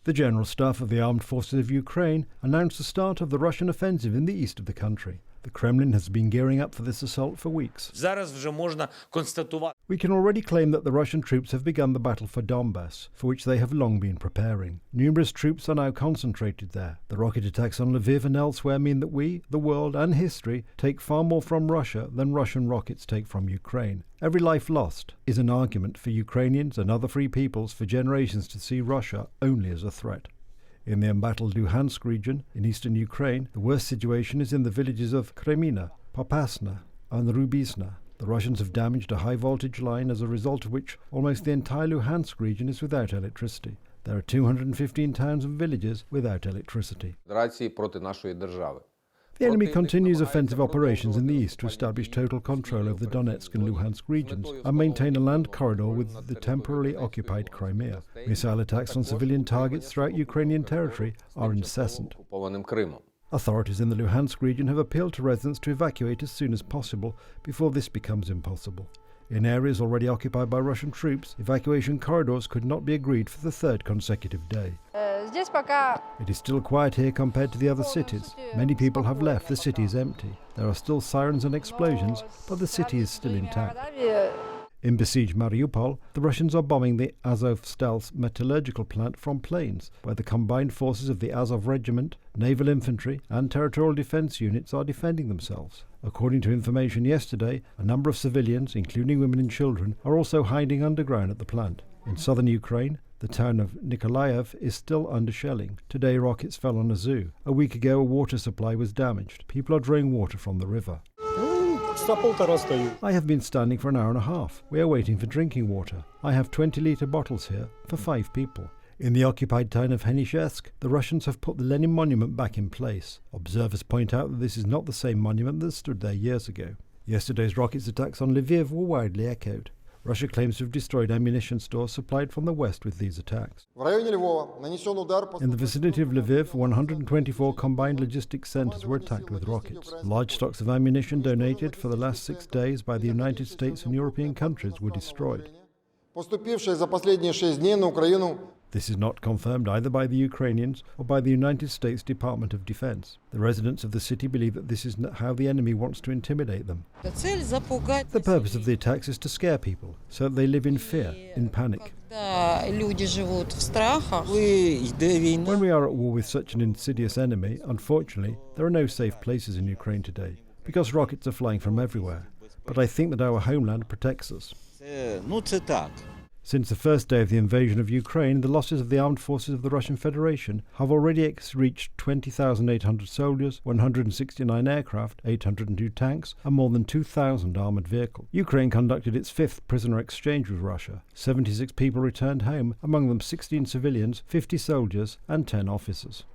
The General Staff of the Armed Forces of Ukraine announced the start of the Russian offensive in the east of the country. The Kremlin has been gearing up for this assault for weeks. We can already claim that the Russian troops have begun the battle for Donbass, for which they have long been preparing. Numerous troops are now concentrated there. The rocket attacks on Lviv and elsewhere mean that we, the world and history, take far more from Russia than Russian rockets take from Ukraine. Every life lost is an argument for Ukrainians and other free peoples for generations to see Russia only as a threat. In the embattled Luhansk region, in eastern Ukraine, the worst situation is in the villages of Kremina, Popasna and Rubisna. The Russians have damaged a high-voltage line, as a result of which almost the entire Luhansk region is without electricity. There are 215 towns and villages without electricity. The enemy continues offensive operations in the east to establish total control over the Donetsk and Luhansk regions and maintain a land corridor with the temporarily occupied Crimea. Missile attacks on civilian targets throughout Ukrainian territory are incessant. Authorities in the Luhansk region have appealed to residents to evacuate as soon as possible before this becomes impossible. In areas already occupied by Russian troops, evacuation corridors could not be agreed for the third consecutive day. It is still quiet here compared to the other cities. Many people have left, the city is empty. There are still sirens and explosions, but the city is still intact. In besieged Mariupol, the Russians are bombing the Azovstal metallurgical plant from planes, where the combined forces of the Azov Regiment, naval infantry and territorial defence units are defending themselves. According to information yesterday, a number of civilians, including women and children, are also hiding underground at the plant. In southern Ukraine, the town of Nikolaev is still under shelling. Today rockets fell on a zoo. A week ago a water supply was damaged. People are drawing water from the river. I have been standing for an hour and a half. We are waiting for drinking water. I have 20-litre bottles here for 5 people. In the occupied town of Henishevsk, the Russians have put the Lenin monument back in place. Observers point out that this is not the same monument that stood there years ago. Yesterday's rocket attacks on Lviv were widely echoed. Russia claims to have destroyed ammunition stores supplied from the west with these attacks. In the vicinity of Lviv, 124 combined logistics centers were attacked with rockets. Large stocks of ammunition donated for the last 6 days by the United States and European countries were destroyed. This is not confirmed either by the Ukrainians or by the United States Department of Defense. The residents of the city believe that this is how the enemy wants to intimidate them. The purpose of the attacks is to scare people, so that they live in fear, in panic. When we are at war with such an insidious enemy, unfortunately, there are no safe places in Ukraine today, because rockets are flying from everywhere. But I think that our homeland protects us. Since the first day of the invasion of Ukraine, the losses of the armed forces of the Russian Federation have already reached 20,800 soldiers, 169 aircraft, 802 tanks, and more than 2,000 armoured vehicles. Ukraine conducted its 5th prisoner exchange with Russia. 76 people returned home, among them 16 civilians, 50 soldiers, and 10 officers.